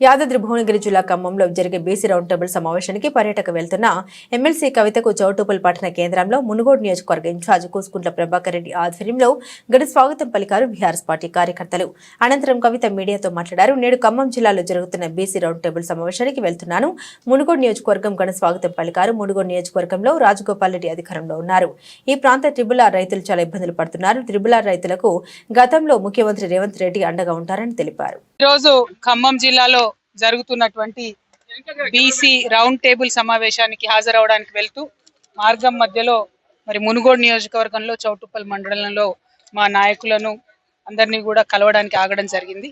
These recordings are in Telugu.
యాదాద్రి భువనగిరి జిల్లా ఖమ్మంలో జరిగే బీసీ రౌండ్ టేబుల్ సమావేశానికి పర్యటక వెళ్తున్న ఎమ్మెల్సీ కవితకు చౌటుప్పల్ పట్టణ కేంద్రంలో మునుగోడు నియోజకవర్గ ఇన్ఛార్జ్ కూసుకుంట్ల ప్రభాకర్ రెడ్డి ఆధ్వర్యంలో ఘన స్వాగతం పలికారు బీఆర్ఎస్ పార్టీ కార్యకర్తలు. అనంతరం కవిత మీడియాతో మాట్లాడారు. నేడు ఖమ్మం జిల్లాలో జరుగుతున్న బీసీ రౌండ్ టేబుల్ సమావేశానికి వెళ్తున్నాను. మునుగోడు నియోజకవర్గం ఘన స్వాగతం పలికారు. మునుగోడు నియోజకవర్గంలో రాజగోపాల్ రెడ్డి అధికారంలో ఉన్నారు. ఈ ప్రాంత ట్రిబుల్ ఆర్ రైతులు చాలా ఇబ్బందులు పడుతున్నారు. ట్రిబుల్ ఆర్ రైతులకు గతంలో ముఖ్యమంత్రి రేవంత్ రెడ్డి అండగా ఉంటారని తెలిపారు. ఈరోజు ఖమ్మం జిల్లాలో జరుగుతున్నటువంటి బీసీ రౌండ్ టేబుల్ సమావేశానికి హాజరవడానికి వెళ్తూ మార్గం మధ్యలో మరి మునుగోడు నియోజకవర్గంలో చౌటుప్పల్ మండలంలో మా నాయకులను అందరినీ కూడా కలవడానికి ఆగడం జరిగింది.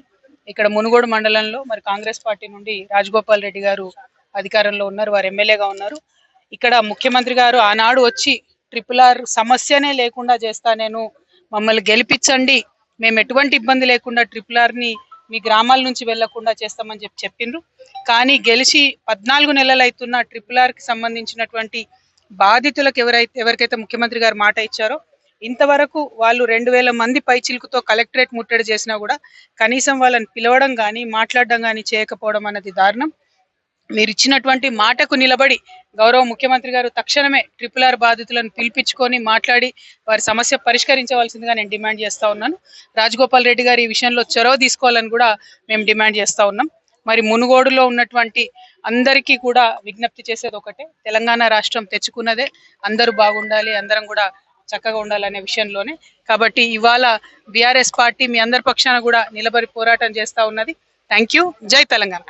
ఇక్కడ మునుగోడు మండలంలో మరి కాంగ్రెస్ పార్టీ నుండి రాజగోపాల్ రెడ్డి గారు అధికారంలో ఉన్నారు, వారు ఎమ్మెల్యేగా ఉన్నారు. ఇక్కడ ముఖ్యమంత్రి గారు ఆనాడు వచ్చి ట్రిపుల్ ఆర్ సమస్యనే లేకుండా చేస్తా, నేను మమ్మల్ని గెలిపించండి, మేము ఎటువంటి ఇబ్బంది లేకుండా ట్రిపుల్ ఆర్ని మీ గ్రామాల నుంచి వెళ్లకుండా చేస్తామని చెప్పిండ్రు. కానీ గెలిచి 14 నెలలు అవుతున్న ట్రిపుల్ ఆర్కి సంబంధించినటువంటి బాధితులకు ఎవరికైతే ముఖ్యమంత్రి గారు మాట ఇచ్చారో ఇంతవరకు వాళ్ళు 2000 మంది పైచిలుకుతో కలెక్టరేట్ ముట్టడి చేసినా కూడా కనీసం వాళ్ళని పిలవడం కానీ మాట్లాడడం కానీ చేయకపోవడం అన్నది దారుణం. మీరు ఇచ్చినటువంటి మాటకు నిలబడి గౌరవ ముఖ్యమంత్రి గారు తక్షణమే ట్రిపుల్ ఆర్ బాధితులను పిలిపించుకొని మాట్లాడి వారి సమస్య పరిష్కరించవలసిందిగా నేను డిమాండ్ చేస్తా ఉన్నాను. రాజగోపాల్ రెడ్డి గారు ఈ విషయంలో చొరవ తీసుకోవాలని కూడా మేము డిమాండ్ చేస్తా ఉన్నాం. మరి మునుగోడులో ఉన్నటువంటి అందరికీ కూడా విజ్ఞప్తి చేసేది ఒకటే, తెలంగాణ రాష్ట్రం తెచ్చుకున్నదే అందరూ బాగుండాలి, అందరం కూడా చక్కగా ఉండాలనే విషయంలోనే. కాబట్టి ఇవాళ బీఆర్ఎస్ పార్టీ మీ అందరి పక్షాన కూడా నిలబడి పోరాటం చేస్తా ఉన్నది. Thank you. జై తెలంగాణ.